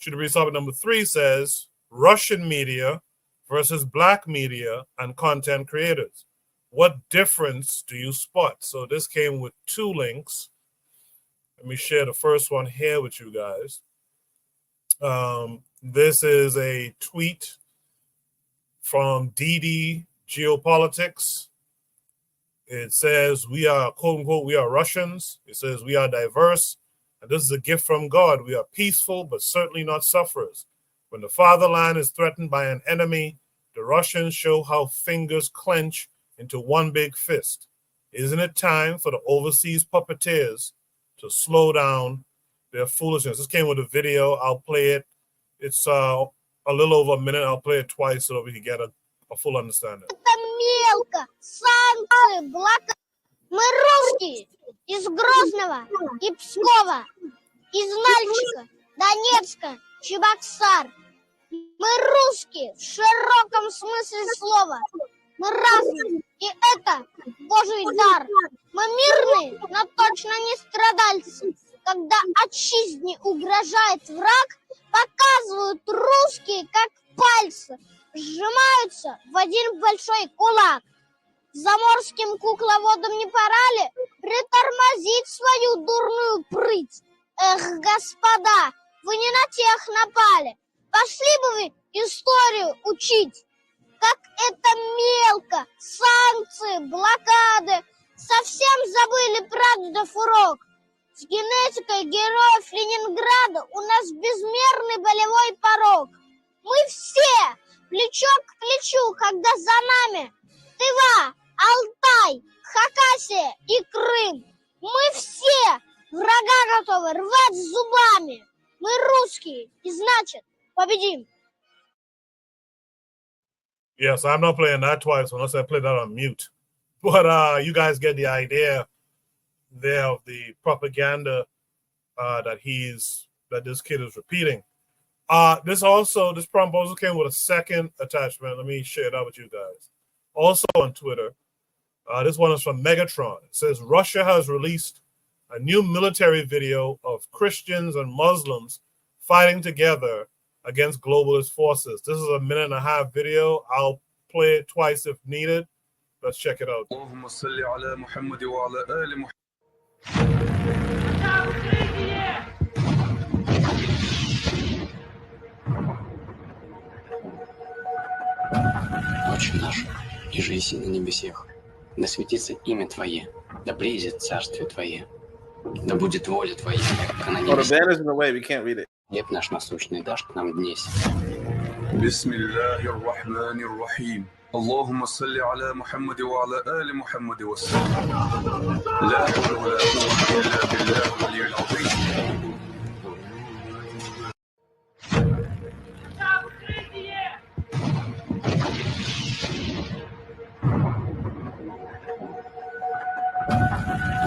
Should be topic number 3 says Russian media versus black media and content creators. What difference do you spot? So this came with 2 links. Let me share the first one here with you guys. This is a tweet from DD Geopolitics. It says, we are, quote unquote, we are Russians. It says, we are diverse. And this is a gift from God. We are peaceful, but certainly not sufferers. When the fatherland is threatened by an enemy, the Russians show how fingers clench into one big fist. Isn't it time for the overseas puppeteers to slow down their foolishness? This came with a video. I'll play it. It's a little over a minute. I'll play it twice so that we can get a full understanding. Мелко, санкции, блокады. Мы русские из Грозного и Пскова, из Нальчика, Донецка, Чебоксар. Мы русские в широком смысле слова. Мы разные, и это Божий дар. Мы мирные, но точно не страдальцы. Когда отчизне угрожает враг, показывают русские, как пальцы, сжимаются в один большой кулак. Заморским кукловодам не пора ли притормозить свою дурную прыть? Эх, господа, вы не на тех напали. Пошли бы вы историю учить. Как это мелко, санкции, блокады. Совсем забыли прадедов урок. С генетикой героев Ленинграда у нас безмерный болевой порог. Мы все плечо к плечу, когда за нами Тыва, Алтай, Хакасия и Крым. Мы все врага готовы рвать зубами. Мы русские, и значит победим. Yes, I'm not playing that twice unless I play that on mute. But you guys get the idea there of the propaganda that this kid is repeating. This prompt also came with a second attachment. Let me share that with you guys. Also on Twitter, this one is from Megatron. It says Russia has released a new military video of Christians and Muslims fighting together against globalist forces. This is a 1.5-minute video. I'll play it twice if needed. Let's check it out. Отче наш, иже еси на небесех, да светится имя Твое, да приидет царствие Твое, да будет воля Твоя, как на небесех. Хлеб наш насущный дашь к нам днесь. Бисмиллахир рахманир рахим. اللهم صل على محمد وعلى آل محمد وسلم. لا حول ولا قوة إلا بالله العلي العظيم.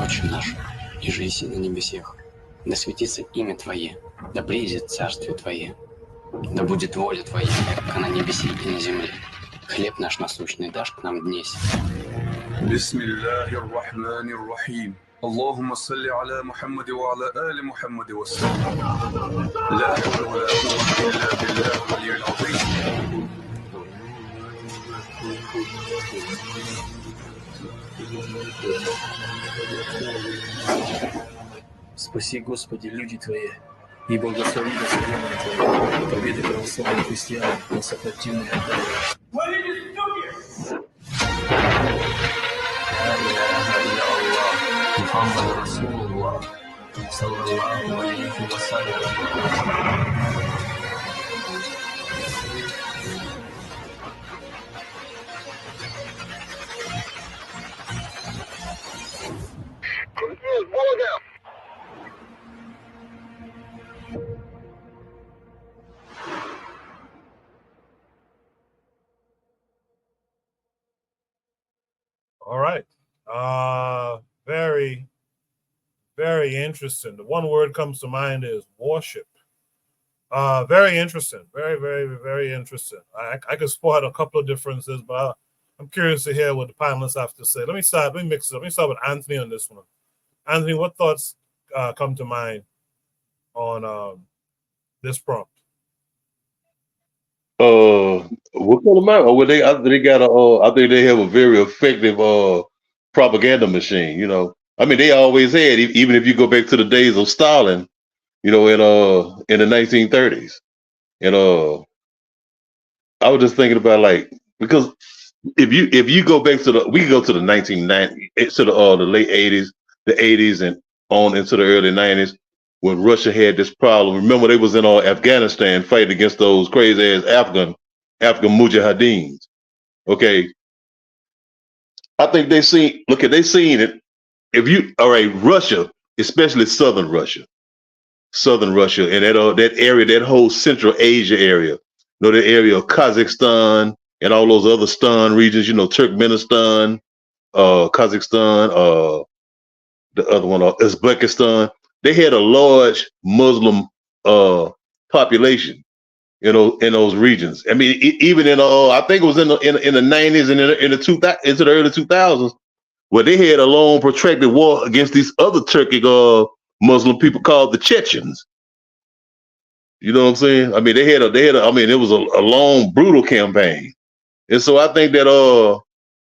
Отче наш, иже еси на небесех, да светится имя Твое, да приидет царствие Твое, да будет воля Твоя, как на небесе и на земле. Хлеб наш насущный дашь к нам днесь. Бисмиллахир рахманир рахим. اللهم صل على محمد وعلى آل محمد وسلم. لا حول ولا قوة إلا بالله العلي العظيم. Спаси, Господи, люди Твои, и благослови достояние Твое, победы православных христиан на сопротивных отдалах. Мухаммад Расулуллах, саллаллаху алейхи ва саллям. All right. Very, very interesting. The one word comes to mind is worship. Very interesting. Very, very, very interesting. I could spot a couple of differences, but I'm curious to hear what the panelists have to say. Let me mix it up. Let me start with Anthony on this one. Anthony, what thoughts come to mind on this prompt? What kind of mind? Well, they got a. I think they have a very effective propaganda machine. You know, I mean, they always had. Even if you go back to the days of Stalin, you know, in the 1930s, and I was just thinking about like because if you go back to we can go to the 1990s to the late 80s, the 80s, and on into the early 90s when Russia had this problem. Remember, they was in Afghanistan fighting against those crazy ass Afghan mujahideens. Okay, I think they seen it. If you all right, Russia, especially southern Russia, and that area, that whole Central Asia area, you know, the area of Kazakhstan and all those other stan regions, you know, Turkmenistan, Kazakhstan, the other one, Uzbekistan. They had a large Muslim population, you know, in those regions. I mean, even in I think it was in the 90s and in the into the early 2000s, where they had a long protracted war against these other Turkic Muslim people called the Chechens. You know what I'm saying? I mean, I mean, it was a long, brutal campaign, and so I think that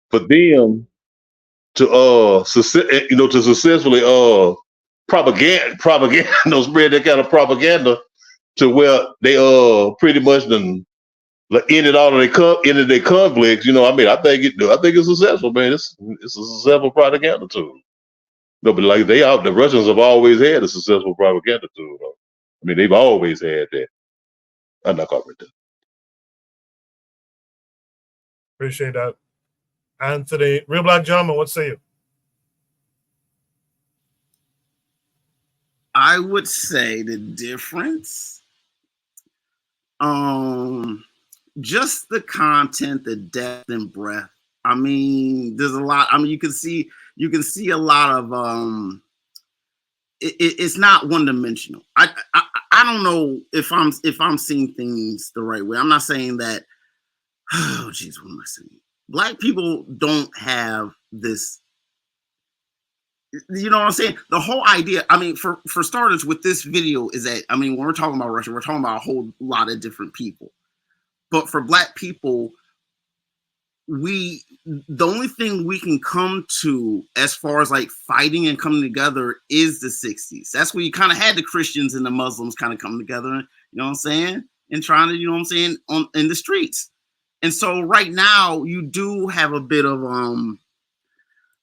for them to to successfully propaganda spread that kind of propaganda to where they pretty much done ended their conflicts. You know, I mean, I think it's successful, man. It's a successful propaganda tool. No, but like the Russians have always had a successful propaganda tool. Though. I mean, they've always had that. I'm not covering that. Appreciate that. Anthony, Real Black Gentleman, what say you? I would say the difference, just the content, the depth and breadth. I mean, there's a lot. I mean, you can see a lot of it's not one dimensional. I don't know if I'm seeing things the right way. I'm not saying that. Oh, geez, what am I saying? Black people don't have this. You know what I'm saying? The whole idea, I mean, for starters, with this video is that, I mean, when we're talking about Russia, we're talking about a whole lot of different people. But for Black people, the only thing we can come to as far as like fighting and coming together is the 60s. That's where you kind of had the Christians and the Muslims kind of come together, you know what I'm saying? And trying to, you know what I'm saying, in the streets. And so right now you do have a bit of,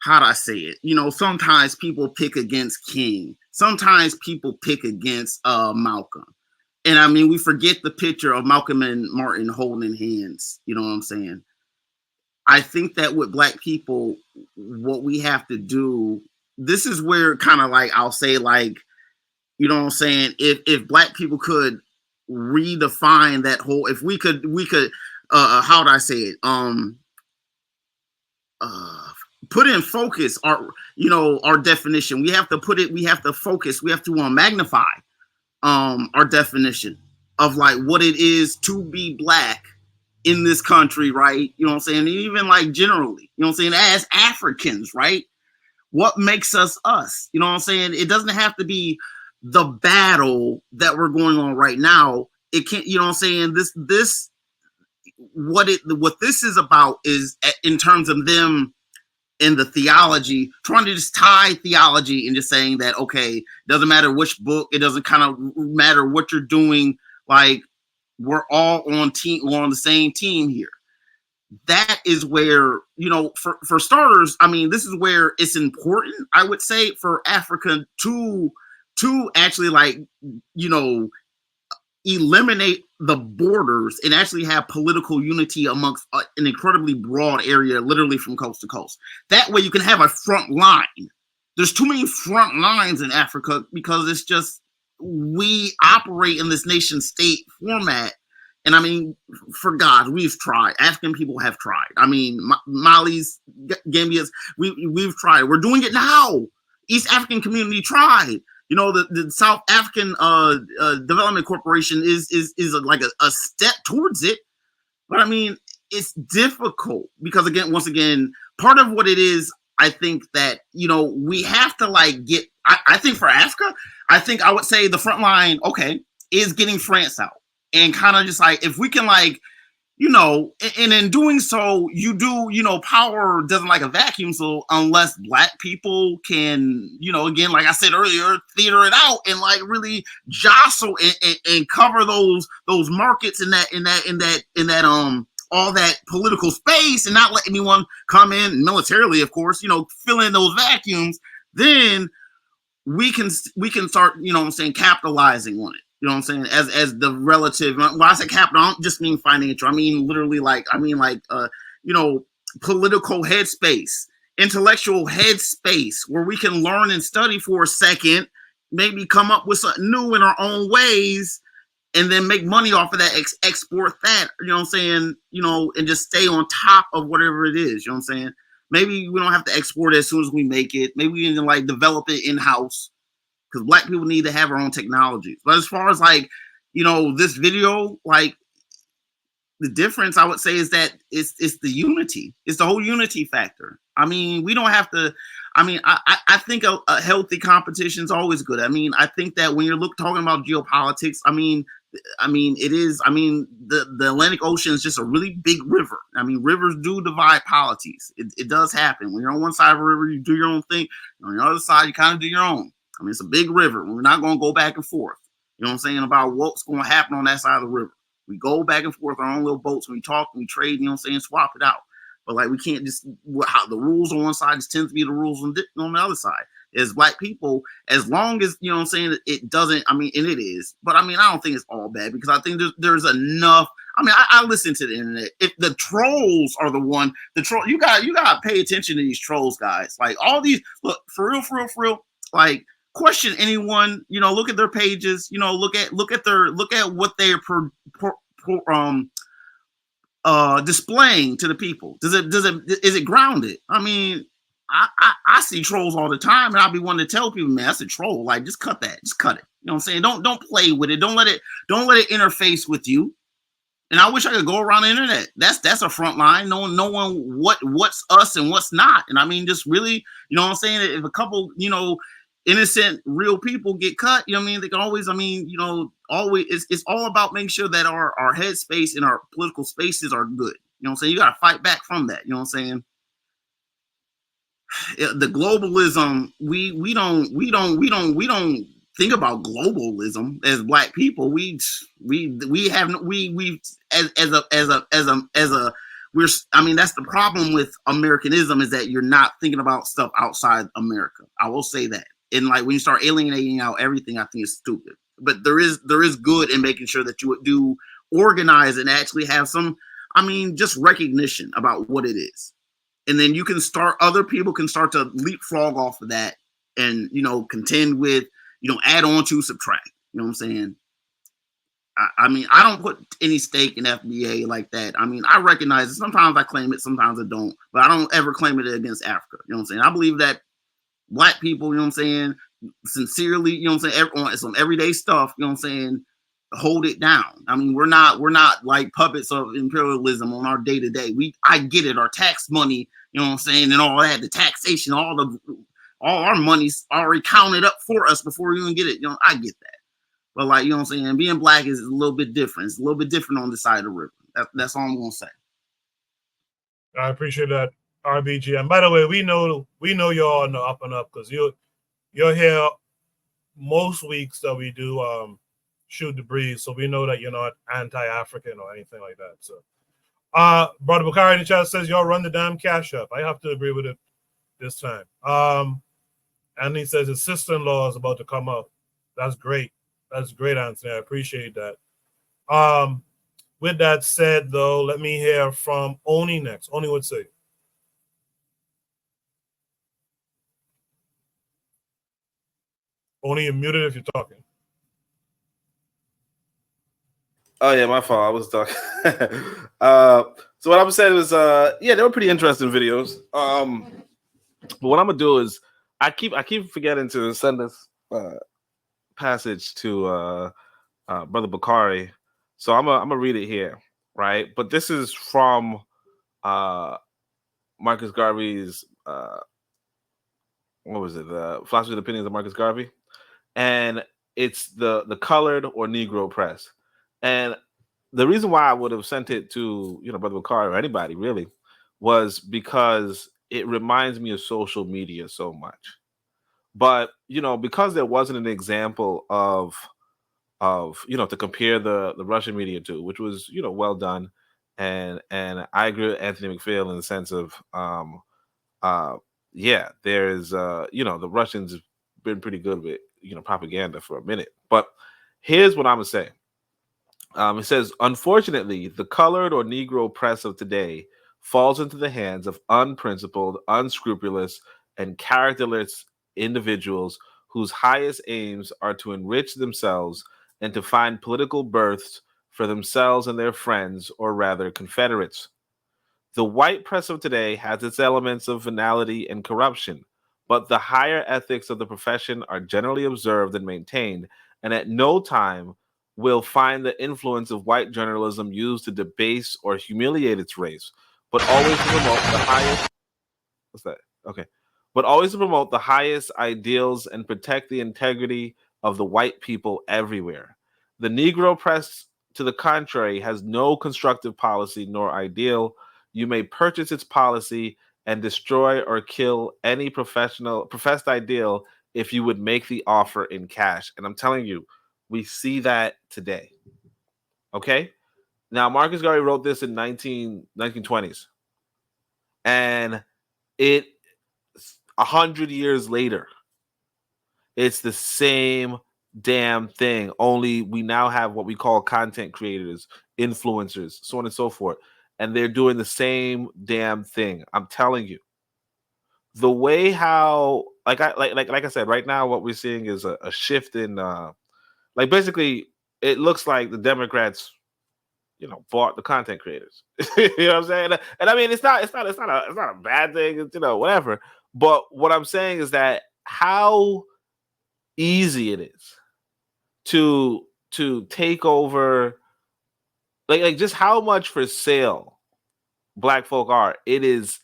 how do I say it? You know, sometimes people pick against King. Sometimes people pick against Malcolm. And I mean, we forget the picture of Malcolm and Martin holding hands. You know what I'm saying? I think that with Black people, what we have to do, this is where kind of like, I'll say like, you know what I'm saying? If Black people could redefine that whole, if we could, how do I say it? Put in focus our definition. We have to focus, we have to magnify our definition of like what it is to be Black in this country, right? You know what I'm saying? Even like generally, you know what I'm saying? As Africans, right? What makes us us? You know what I'm saying? It doesn't have to be the battle that we're going on right now. It can't, you know what I'm saying? What this is about is in terms of them in the theology, trying to just tie theology and just saying that, okay, doesn't matter which book, it doesn't kind of matter what you're doing, like we're all on the same team here. That is where, you know, for starters, I mean, this is where it's important, I would say, for Africa to actually like, you know, eliminate the borders and actually have political unity amongst an incredibly broad area, literally from coast to coast. That way you can have a front line. There's too many front lines in Africa because it's just, we operate in this nation state format. And I mean, for God, we've tried. African people have tried. I mean, Mali's, Gambia's, we've tried. We're doing it now. East African community tried. You know, the South African Development Corporation is like a step towards it. But I mean, it's difficult because once again, part of what it is, I think that, you know, we have to like get, I think for Africa, I think I would say the front line, okay, is getting France out and kind of just like, if we can like you know, and in doing so, you do, you know, power doesn't like a vacuum. So unless black people can, you know, again, like I said earlier, theater it out and like really jostle and cover those markets in that all that political space and not let anyone come in militarily, of course, you know, fill in those vacuums, then we can start, you know what I'm saying, capitalizing on it. You know what I'm saying? As the relative, when I say capital, I don't just mean financial. I mean literally you know, political headspace, intellectual headspace, where we can learn and study for a second, maybe come up with something new in our own ways, and then make money off of that, export that, you know what I'm saying? You know, and just stay on top of whatever it is, you know what I'm saying? Maybe we don't have to export it as soon as we make it. Maybe we can like develop it in-house, because black people need to have our own technologies. But as far as like, you know, this video, like the difference I would say is that it's the unity. It's the whole unity factor. I mean, we don't have to, I mean, I think a healthy competition is always good. I mean, I think that when you're talking about geopolitics, I mean, it is, I mean, the Atlantic Ocean is just a really big river. I mean, rivers do divide polities. It does happen. When you're on one side of a river, you do your own thing. On the other side, you kind of do your own. I mean, it's a big river. We're not going to go back and forth. You know what I'm saying? About what's going to happen on that side of the river. We go back and forth on our own little boats. And we talk and we trade, you know what I'm saying? Swap it out. But like, we can't just, how the rules on one side just tend to be the rules on the other side. As black people, as long as, you know what I'm saying, it doesn't, I mean, and it is, but I mean, I don't think it's all bad, because I think there's enough. I mean, I listen to the internet. If the trolls are the one, you got to pay attention to these trolls, guys. Like all these, look, for real, like, question anyone, you know, look at their pages, you know, look at what they're displaying to the people. Is it grounded? I mean, I see trolls all the time, and I'll be wanting to tell people, man, that's a troll. Like, just cut that. Just cut it. You know what I'm saying? Don't play with it. Don't let it interface with you. And I wish I could go around the internet. That's a front line, knowing what's us and what's not. And I mean, just really, you know what I'm saying? If a couple, you know, innocent, real people get cut, you know what I mean? They can always, I mean, you know, always, it's all about making sure that our headspace and our political spaces are good. You know what I'm saying? You got to fight back from that. You know what I'm saying? The globalism, we don't think about globalism as black people. I mean, that's the problem with Americanism, is that you're not thinking about stuff outside America. I will say that. And like, when you start alienating out everything, I think it's stupid. But there is good in making sure that you do organize and actually have some, I mean, just recognition about what it is. And then other people can start to leapfrog off of that and, you know, contend with, you know, add on to, subtract. You know what I'm saying? I mean, I don't put any stake in FBA like that. I mean, I recognize it. Sometimes I claim it, sometimes I don't. But I don't ever claim it against Africa. You know what I'm saying? I believe that black people, you know what I'm saying, sincerely, you know what I'm saying, on some everyday stuff, you know what I'm saying, hold it down. I mean, we're not like puppets of imperialism on our day to day. I get it. Our tax money, you know what I'm saying, and all that, the taxation, all our money's already counted up for us before we even get it. You know, I get that. But like, you know what I'm saying, being black is a little bit different. It's a little bit different on the side of the river. That's all I'm gonna say. I appreciate that, RBG. And by the way, we know you're on the up and up, because you're here most weeks that we do Shoot the Breeze, so we know that you're not anti-African or anything like that. So Brother Bakari in the chat says y'all run the damn cash up. I have to agree with it this time. And he says his sister-in-law is about to come up. That's great. That's great, Anthony. I appreciate that. With that said, though, let me hear from Oni next. Oni would say. Oni, you're muted if you're talking. Oh yeah, my fault. I was talking. So what I was saying was, yeah, they were pretty interesting videos. But what I'm gonna do is, I keep forgetting to send this passage to Brother Bakari, so I'm gonna read it here, right? But this is from Marcus Garvey's what was it? The Philosophy and Opinions of Marcus Garvey, and it's the Colored or Negro Press. And the reason why I would have sent it to, Brother Bakari or anybody really, was because it reminds me of social media so much. But because there wasn't an example of to compare the Russian media to, which was well done, and I agree with Anthony McPhail in the sense of there's the Russians have been pretty good with propaganda for a minute. But here's what I'm gonna say. It says, unfortunately, the colored or Negro press of today falls into the hands of unprincipled, unscrupulous, and characterless individuals whose highest aims are to enrich themselves and to find political berths for themselves and their friends, or rather Confederates. The white press of today has its elements of venality and corruption, but the higher ethics of the profession are generally observed and maintained, and at no time will find the influence of white journalism used to debase or humiliate its race, but always to promote the highest. What's that? Okay. But always to promote the highest ideals and protect the integrity of the white people everywhere. The Negro press, to the contrary, has no constructive policy nor ideal. You may purchase its policy and destroy or kill any professed ideal if you would make the offer in cash. And I'm telling you, we see that today. Okay? Now, Marcus Garvey wrote this in 1920s. And 100 years later, it's the same damn thing. Only we now have what we call content creators, influencers, so on and so forth. And they're doing the same damn thing. I'm telling you. The way how, like I said, right now, what we're seeing is a shift in, basically, it looks like the Democrats, bought the content creators. You know what I'm saying? And I mean, it's not a bad thing. It's, whatever. But what I'm saying is that how easy it is to take over, like just how much for sale Black folk are. It is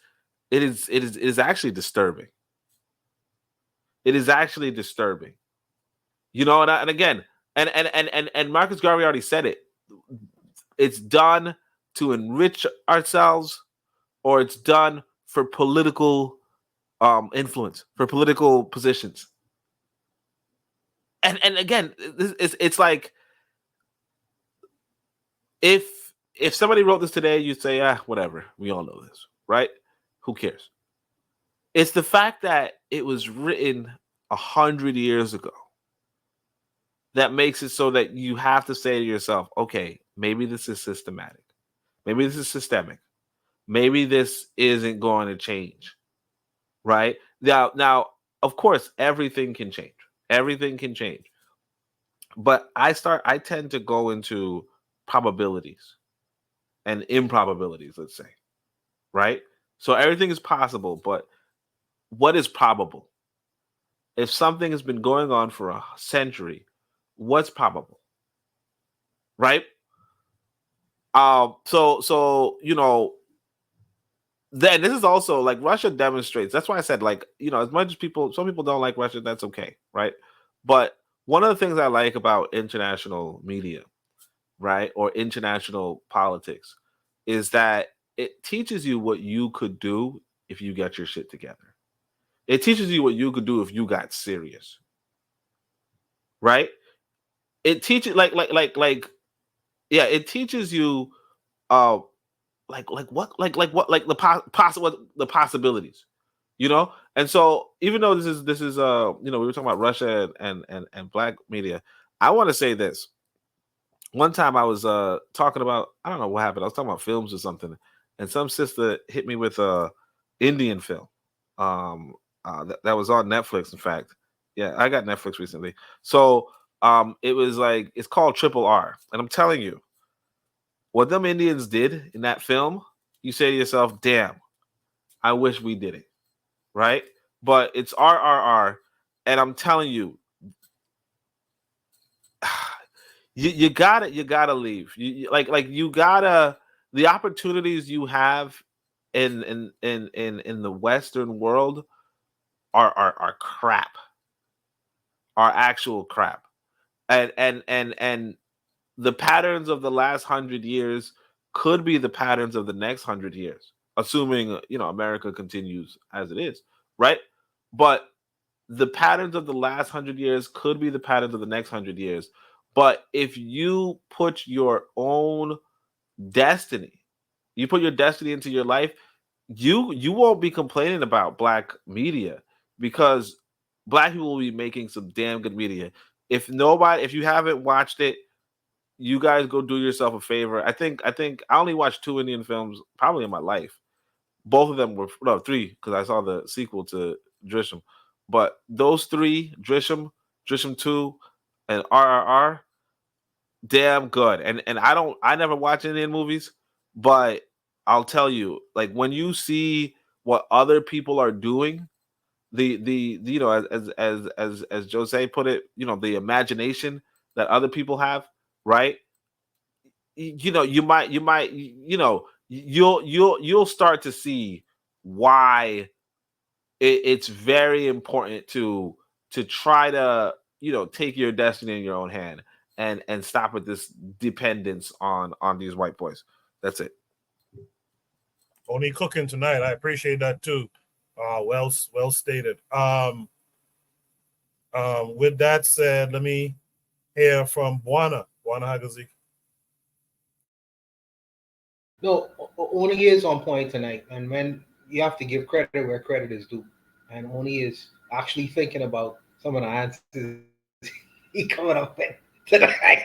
actually disturbing. It is actually disturbing. And again, and Marcus Garvey already said it. It's done to enrich ourselves, or it's done for political influence, for political positions. And again, it's like if somebody wrote this today, you'd say, whatever. We all know this, right? Who cares? It's the fact that it was written 100 years ago that makes it so that you have to say to yourself, okay, maybe this is systematic. Maybe this is systemic. Maybe this isn't going to change, right? Now, of course, everything can change. Everything can change. But I tend to go into probabilities and improbabilities, let's say, right? So everything is possible, but what is probable? If something has been going on for a century, what's probable? Right? So then this is also like Russia demonstrates. That's why I said, as much as some people don't like Russia, that's okay, right? But one of the things I like about international media, right, or international politics, is that it teaches you what you could do if you got your shit together. It teaches you what you could do if you got serious, right? It teaches it teaches you the possibilities, And so even though this is we were talking about Russia and Black media, I want to say this. One time I was talking about, I don't know what happened. I was talking about films or something, and some sister hit me with a Indian film that was on Netflix. In fact, yeah, I got Netflix recently. So it was it's called Triple R, and I'm telling you, what them Indians did in that film, you say to yourself, damn, I wish we did it, right? But it's RRR, and I'm telling you, you gotta leave. You gotta, the opportunities you have in the Western world are crap, are actual crap, and the patterns of the last 100 years could be the patterns of the next 100 years, assuming, America continues as it is, right? But the patterns of the last 100 years could be the patterns of the next 100 years. But if you put your own destiny, you put your destiny into your life, you won't be complaining about black media, because black people will be making some damn good media. If you haven't watched it, you guys go do yourself a favor. I think I only watched 2 Indian films probably in my life. Both of them were, no, 3, because I saw the sequel to Drishyam. But those 3, Drishyam 2, and RRR, damn good. And I never watch Indian movies, but I'll tell you, like, when you see what other people are doing, the as Jose put it, the imagination that other people have, right? You'll start to see why it's very important to try to take your destiny in your own hand, and stop with this dependence on these white boys. That's it. Only cooking tonight. I appreciate that too. Well stated. With that said, let me hear from Bwana Hagaziki. No, Oni is on point tonight, and when you have to give credit where credit is due, and Oni is actually thinking about some of the answers he coming up with tonight.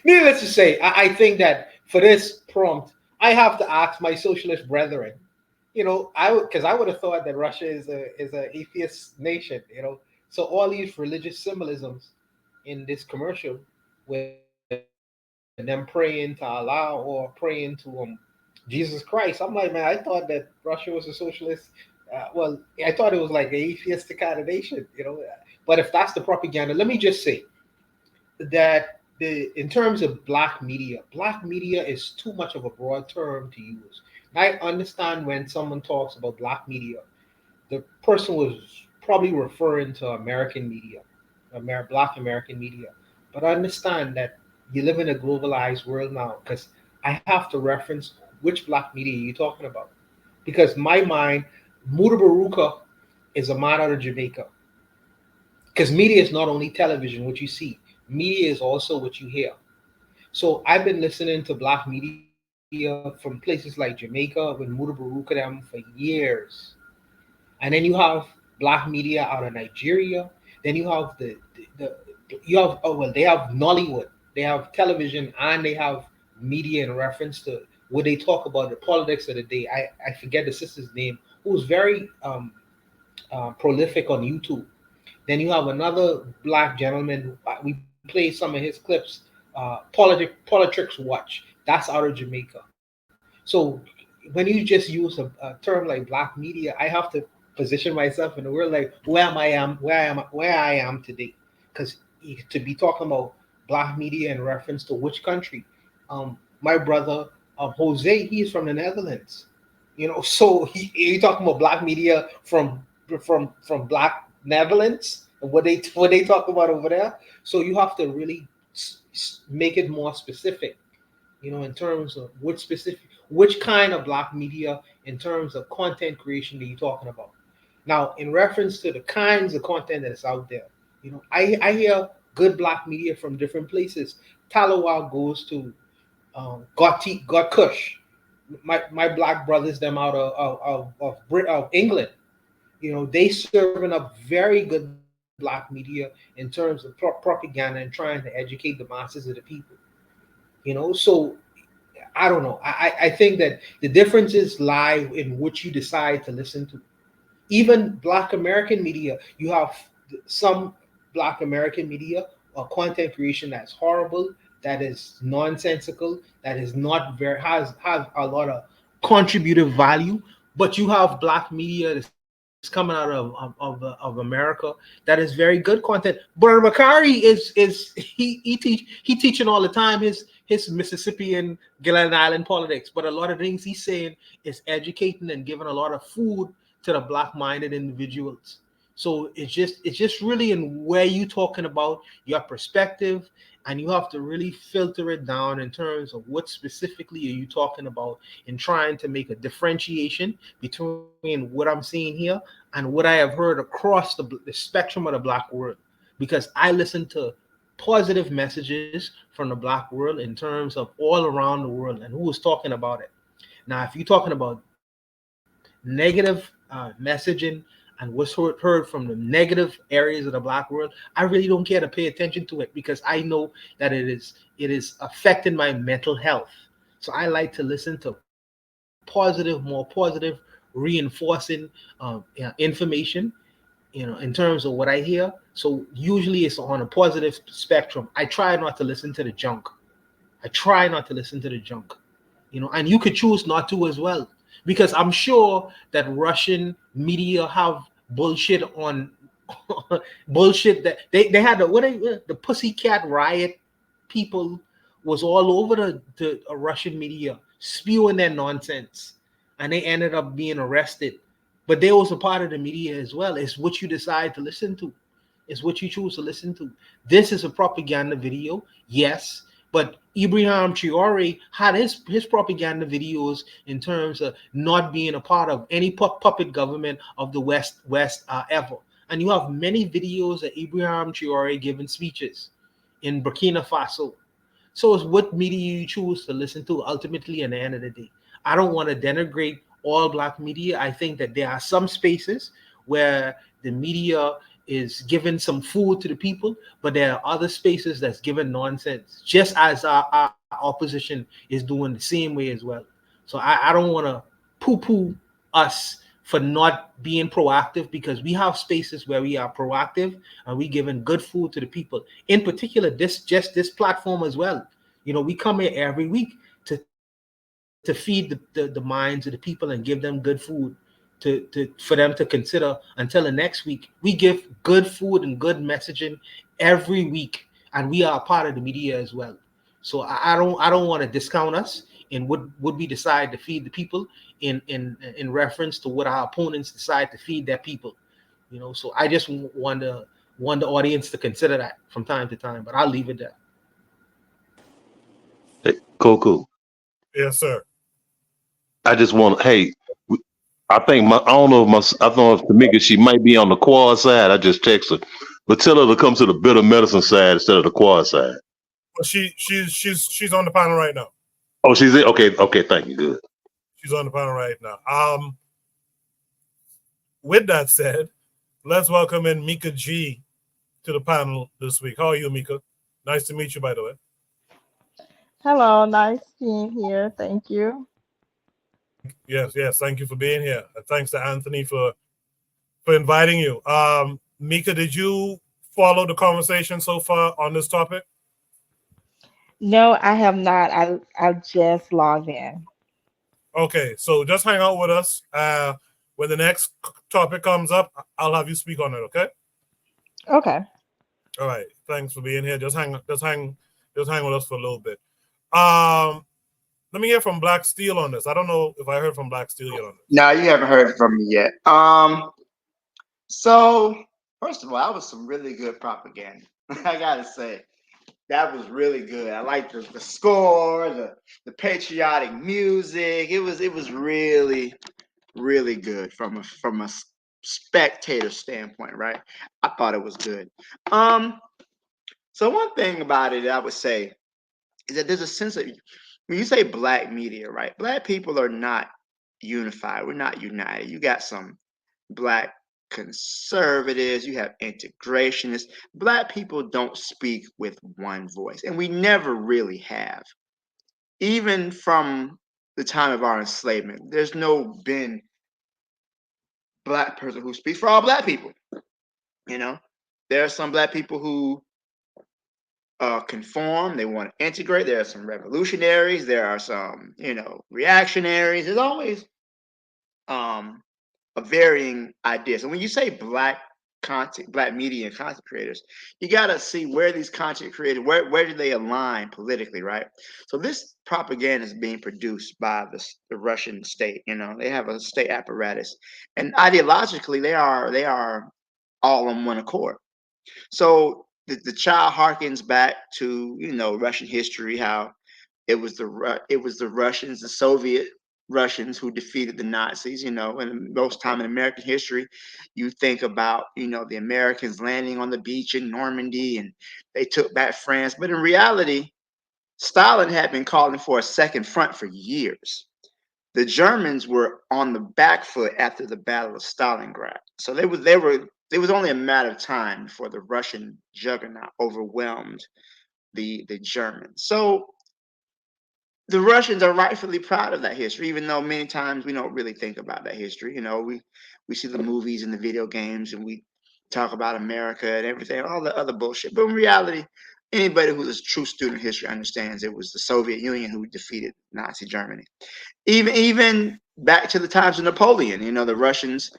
Needless to say, I think that for this prompt, I have to ask my socialist brethren. Because I would have thought that Russia is a atheist nation. So all these religious symbolisms in this commercial with them praying to Allah or praying to Jesus Christ. I'm like, man, I thought that Russia was a socialist. I thought it was like an atheistic kind of nation, But if that's the propaganda, let me just say that in terms of black media is too much of a broad term to use. I understand when someone talks about black media, the person was probably referring to American media, black American media. But I understand that you live in a globalized world now, because I have to reference which black media you're talking about. Because my mind, Muda Baruka is a man out of Jamaica. Because media is not only television, what you see. Media is also what you hear. So I've been listening to black media from places like Jamaica with Muda Baruka them for years. And then you have black media out of Nigeria. Then you have they have Nollywood. They have television, and they have media in reference to what they talk about the politics of the day. I forget the sister's name, who was very prolific on YouTube. Then you have another black gentleman. We play some of his clips. Politics Watch. That's out of Jamaica. So when you just use a term like black media, I have to position myself in the world like where I am today. Because to be talking about black media in reference to which country, my brother Jose, he's from the Netherlands. So you're talking about black media from black Netherlands and what they talk about over there. So you have to really make it more specific, in terms of which kind of black media in terms of content creation that you're talking about. Now, in reference to the kinds of content that is out there, I hear good black media from different places. Talawa goes to Got Kush. My black brothers, them out of England, they serving up very good black media in terms of propaganda and trying to educate the masses of the people. So I don't know. I think that the differences lie in what you decide to listen to. Even black American media, you have some black American media or content creation that's horrible, that is nonsensical, that is not very has a lot of contributive value. But you have black media that's coming out of America that is very good content. Brother Bakari is he teaching all the time his Mississippian Gillette Island politics, but a lot of things he's saying is educating and giving a lot of food to the black-minded individuals. So it's just really in where you talking about your perspective, and you have to really filter it down in terms of what specifically are you talking about, in trying to make a differentiation between what I'm seeing here and what I have heard across the spectrum of the Black world. Because I listen to positive messages from the Black world in terms of all around the world and who is talking about it. Now, if you're talking about negative messaging and what's heard from the negative areas of the Black world, I really don't care to pay attention to it, because I know that it is affecting my mental health. So I like to listen to more positive, reinforcing information, in terms of what I hear. So usually it's on a positive spectrum. I try not to listen to the junk. I try not to listen to the junk, and you could choose not to as well, because I'm sure that Russian media have bullshit on bullshit that they had the pussycat riot people was all over the Russian media spewing their nonsense, and they ended up being arrested. But they was a part of the media as well. It's what you decide to listen to. It's what you choose to listen to. This is a propaganda video, yes, but Ibrahim Traore had his propaganda videos in terms of not being a part of any puppet government of the West ever. And you have many videos of Ibrahim Traore giving speeches in Burkina Faso. So it's what media you choose to listen to ultimately at the end of the day. I don't want to denigrate all Black media. I think that there are some spaces where the media is giving some food to the people, but there are other spaces that's giving nonsense, just as our opposition is doing the same way as well. So I don't want to poo-poo us for not being proactive, because we have spaces where we are proactive and we giving good food to the people. In particular, this platform as well. We come here every week to feed the minds of the people and give them good food for them to consider until the next week. We give good food and good messaging every week, and we are a part of the media as well. So I don't want to discount us in what we decide to feed the people in reference to what our opponents decide to feed their people. So I just want the audience to consider that from time to time. But I'll leave it there. Hey, Coco, Yes, sir. I just want, hey, I think I don't know I don't know if Tamika, she might be on the quad side. I just text her, but tell her to come to the bitter medicine side instead of the quad side. Well, she's on the panel right now. Oh, she's in. Okay, okay, thank you. Good. She's on the panel right now. With that said, let's welcome in Mika G to the panel this week. How are you, Mika? Nice to meet you, by the way. Hello, nice being here. Thank you. Yes. Thank you for being here. And thanks to Anthony for inviting you. Mika, did you follow the conversation so far on this topic? No, I have not. I just logged in. Okay, so just hang out with us. When the next topic comes up, I'll have you speak on it. Okay. Okay. All right. Thanks for being here. Just hang with us for a little bit. Let me hear from Black Steel on this. I don't know if I heard from Black Steel yet on this. No, you haven't heard from me yet. So first of all, that was some really good propaganda. I gotta say, that was really good. I liked the score, the patriotic music. It was really, really good from a spectator standpoint, right? I thought it was good. So one thing about it I would say is that there's a sense of, when you say Black media, right? Black people are not unified. We're not united. You got some Black conservatives, you have integrationists. Black people don't speak with one voice, and we never really have. Even from the time of our enslavement, there's no been Black person who speaks for all Black people. There are some Black people who conform, they want to integrate. There are some revolutionaries, there are some, reactionaries. There's always a varying ideas. And when you say Black content, Black media and content creators, you got to see where these content creators, where do they align politically, right? So this propaganda is being produced by the Russian state. They have a state apparatus, and ideologically they are all on one accord. So the child harkens back to Russian history, how it was the Russians, the Soviet Russians, who defeated the Nazis. And most time in American history, you think about the Americans landing on the beach in Normandy and they took back France. But in reality, Stalin had been calling for a second front for years. The Germans were on the back foot after the Battle of Stalingrad, so it was only a matter of time before the Russian juggernaut overwhelmed the Germans. So the Russians are rightfully proud of that history, even though many times we don't really think about that history. We see the movies and the video games, and we talk about America and everything, all the other bullshit. But in reality, anybody who's a true student of history understands it was the Soviet Union who defeated Nazi Germany. Even back to the times of Napoleon, the Russians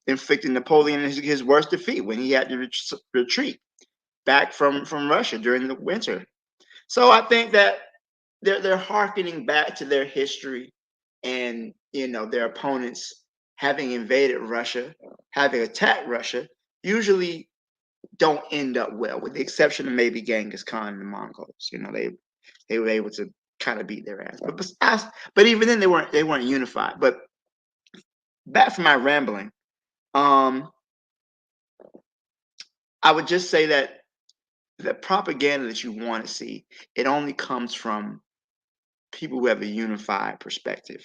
inflicted Napoleon his worst defeat when he had to retreat back from Russia during the winter. So I think that they're hearkening back to their history, and their opponents having invaded Russia, having attacked Russia, usually don't end up well, with the exception of maybe Genghis Khan and the Mongols. They were able to kind of beat their ass, but even then they weren't unified. But back from my rambling, I would just say that the propaganda that you want to see, it only comes from people who have a unified perspective,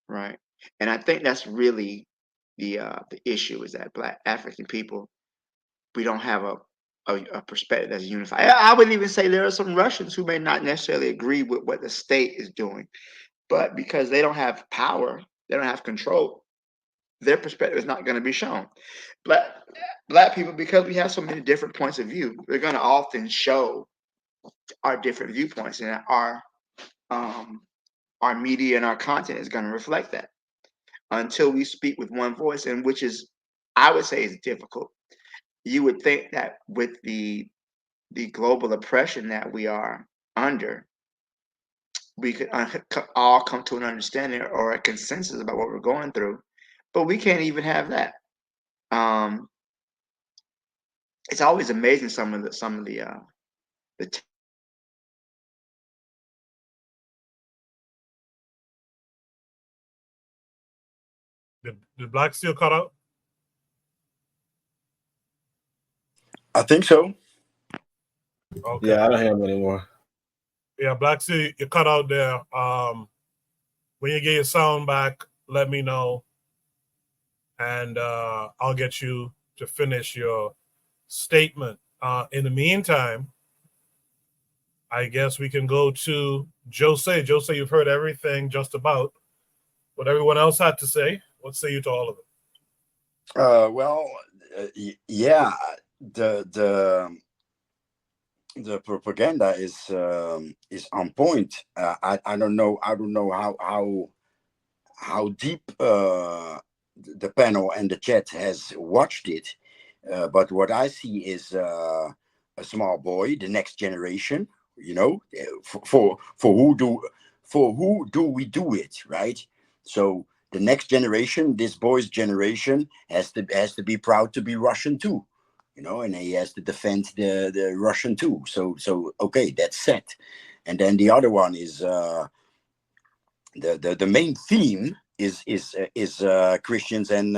right? And I think that's really the issue, is that Black African people, we don't have a perspective that's unified. I would even say there are some Russians who may not necessarily agree with what the state is doing, but because they don't have power, they don't have control, their perspective is not going to be shown. Black people, because we have so many different points of view, we're going to often show our different viewpoints, and our media and our content is going to reflect that until we speak with one voice, and which is, I would say, is difficult. You would think that with the global oppression that we are under, we could all come to an understanding or a consensus about what we're going through, but we can't even have that. It's always amazing some of the Did Black Steel cut out? I think so. Okay. Yeah, I don't hear him anymore. Yeah, Black Steel, you cut out there. When you get your sound back, let me know, and I'll get you to finish your statement. In the meantime, I guess we can go to Jose. Jose, you've heard everything just about what everyone else had to say. What say you to all of it? Yeah, the propaganda is on point. I don't know how deep the panel and the chat has watched it, but what I see is a small boy, the next generation. For who do we do it, right? So the next generation, this boy's generation, has to be proud to be Russian too, and he has to defend the Russian too. So okay, that's set. And then the other one is the main theme is Christians and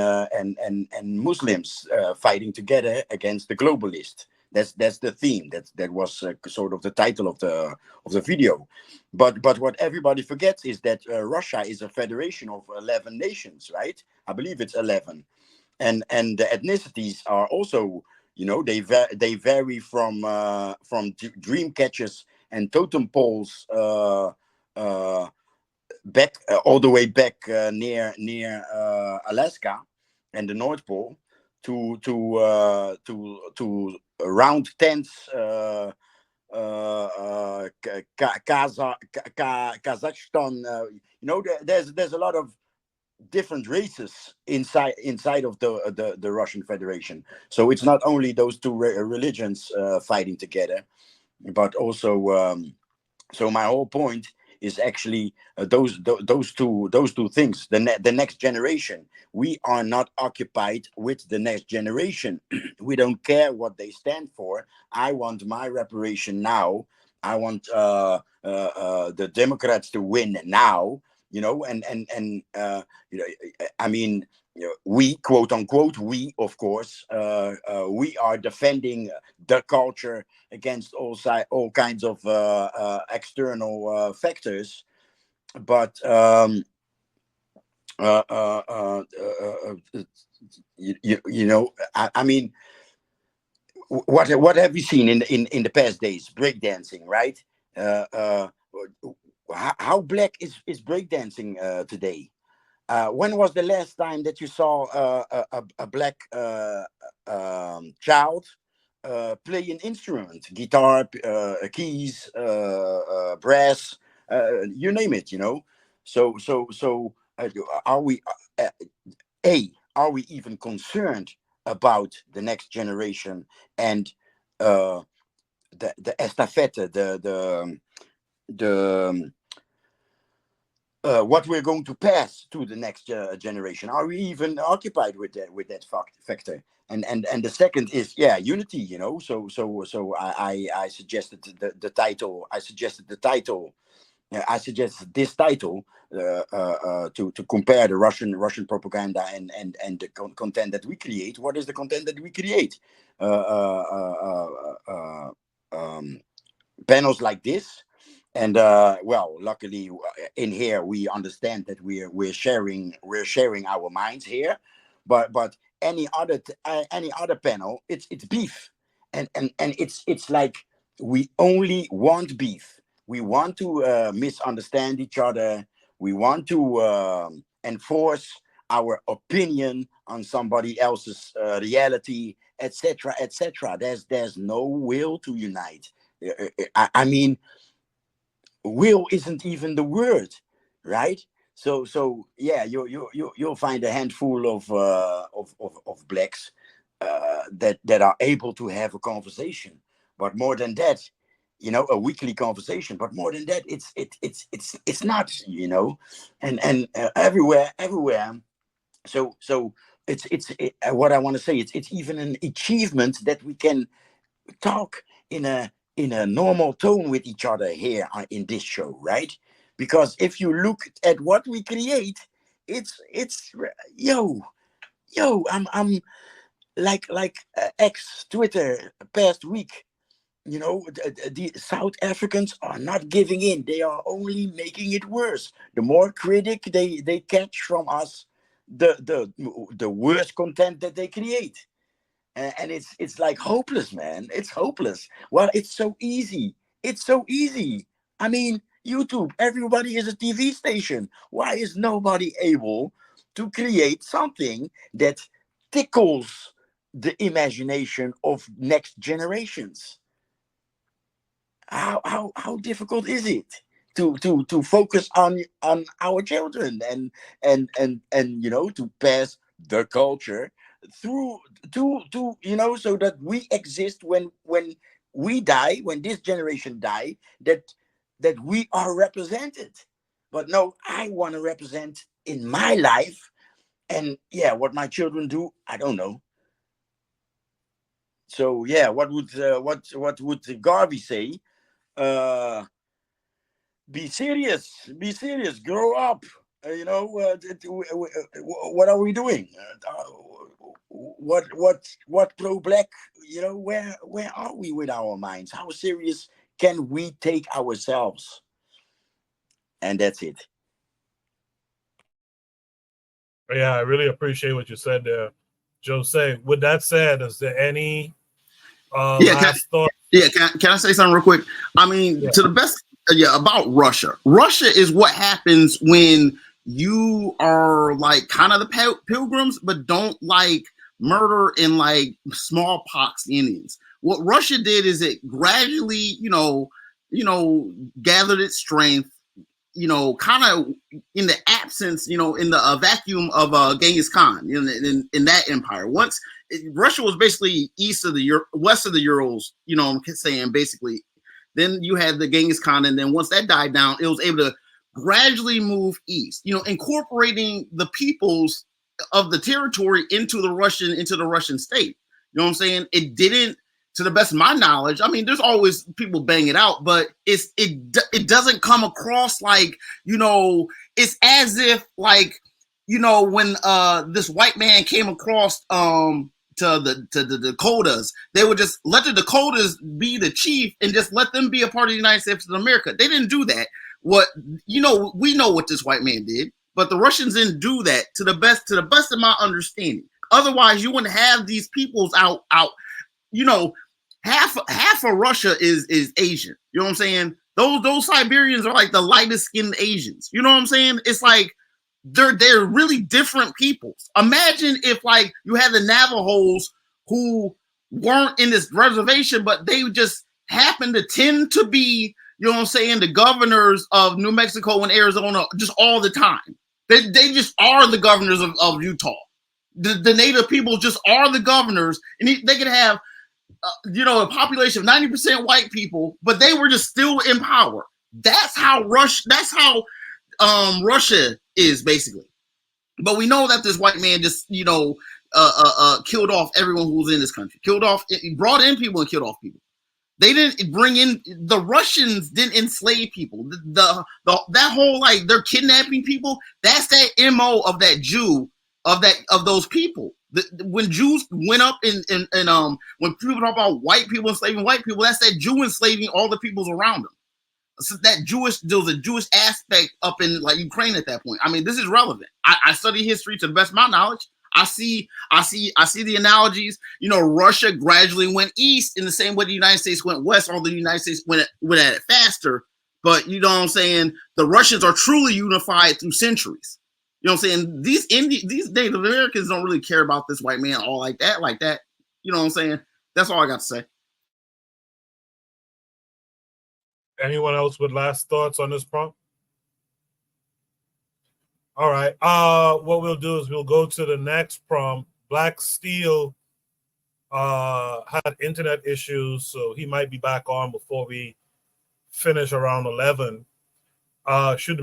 Muslims fighting together against the globalist. That's the theme. That was sort of the title of the video. But what everybody forgets is that Russia is a federation of 11 nations, right? I believe it's 11, and the ethnicities are also, they vary from dream catchers and totem poles back all the way back near Alaska and the North Pole to round tents, Kazakhstan. There's a lot of different races inside of the Russian Federation. So it's not only those two religions fighting together, but also. So my whole point is actually those two things. The next generation. We are not occupied with the next generation. We don't care what they stand for. I want my reparation now. I want the Democrats to win now. You know, and you know, I mean, you know, we, quote unquote, we, of course, we are defending the culture against all kinds of external factors, but you know, I mean, what have we seen in the past days? Breakdancing, right? How black is breakdancing today? When was the last time that you saw a black child play an instrument, guitar, keys, brass, you name it, you know? So are we are we even concerned about the next generation and the estafette, the what we're going to pass to the next generation? Are we even occupied with that factor? And the second is, yeah, unity. You know, so I suggested the title. I suggested this title to compare the Russian propaganda and the content that we create. What is the content that we create? Panels like this. And well, luckily in here we understand that we're sharing our minds here, but any other panel, it's beef, and it's like we only want beef. We want to misunderstand each other. We want to enforce our opinion on somebody else's reality, etc., etc. There's no will to unite. I mean, will isn't even the word, right? So yeah, you'll find a handful of blacks that are able to have a conversation, but more than that, you know, a weekly conversation. But more than that, it's not, you know, and everywhere. So what I want to say, it's even an achievement that we can talk in a normal tone with each other here in this show, right? Because if you look at what we create, it's yo, I'm like ex Twitter past week. You know, the South Africans are not giving in. They are only making it worse. The more critic they catch from us, the worse content that they create. And it's like hopeless, man. It's hopeless. Well, it's so easy. It's so easy. I mean, YouTube, everybody is a TV station. Why is nobody able to create something that tickles the imagination of next generations? How difficult is it to focus on our children and you know, to pass the culture through to you know, so that we exist when we die, when this generation die, that we are represented. But no, I want to represent in my life, and yeah, what my children do, I don't know. So yeah, what would Garvey say? uh be serious, grow up. You know, what are we doing? What pro black, you know, where are we with our minds? How serious can we take ourselves? And that's it. Yeah, I really appreciate what you said there, Jose. With that said, is there any Yeah, last thought? yeah. Can I say something real quick? I mean, Yeah. to the best, yeah, about Russia. Russia is what happens when you are like kind of the pilgrims, but don't like murder and like smallpox Indians. What Russia did is it gradually, gathered its strength, kind of in the absence, in the vacuum of Genghis Khan, in that empire. Once Russia was basically west of the Urals, I'm saying basically Then you had the Genghis Khan, and then once that died down, it was able to gradually move east. Incorporating the peoples of the territory into the Russian state. You know what I'm saying? It didn't, to the best of my knowledge. I mean, there's always people bang it out, but it doesn't come across like, it's as if like, when this white man came across to the Dakotas, they would just let the Dakotas be the chief and just let them be a part of the United States of America. They didn't do that. We know what this white man did, but the Russians didn't do that to the best of my understanding. Otherwise, you wouldn't have these peoples out. Half of Russia is Asian. You know what I'm saying? Those Siberians are like the lightest skinned Asians. You know what I'm saying? It's like they're really different peoples. Imagine if like you had the Navajos who weren't in this reservation, but they just happened to tend to be, you know what I'm saying, the governors of New Mexico and Arizona just all the time. They just are the governors of Utah. The native people just are the governors, and they could have a population of 90% white people, but they were just still in power. That's how Russia is basically. But we know that this white man just killed off everyone who was in this country. Brought in people and killed off people. They didn't bring in, the Russians didn't enslave people. That whole like they're kidnapping people. That's that MO of that Jew of those people. When Jews went up and when people talk about white people enslaving white people, that's that Jew enslaving all the peoples around them. So there was a Jewish aspect up in like Ukraine at that point. I mean, this is relevant. I study history to the best of my knowledge. I see the analogies. Russia gradually went east in the same way the United States went west, although the United States went at it faster. But you know what I'm saying? The Russians are truly unified through centuries. You know what I'm saying? These Native Americans don't really care about this white man all like that. You know what I'm saying? That's all I got to say. Anyone else with last thoughts on this prompt? All right. What we'll do is we'll go to the next prompt. Black Steel had internet issues, so he might be back on before we finish around 11. Should the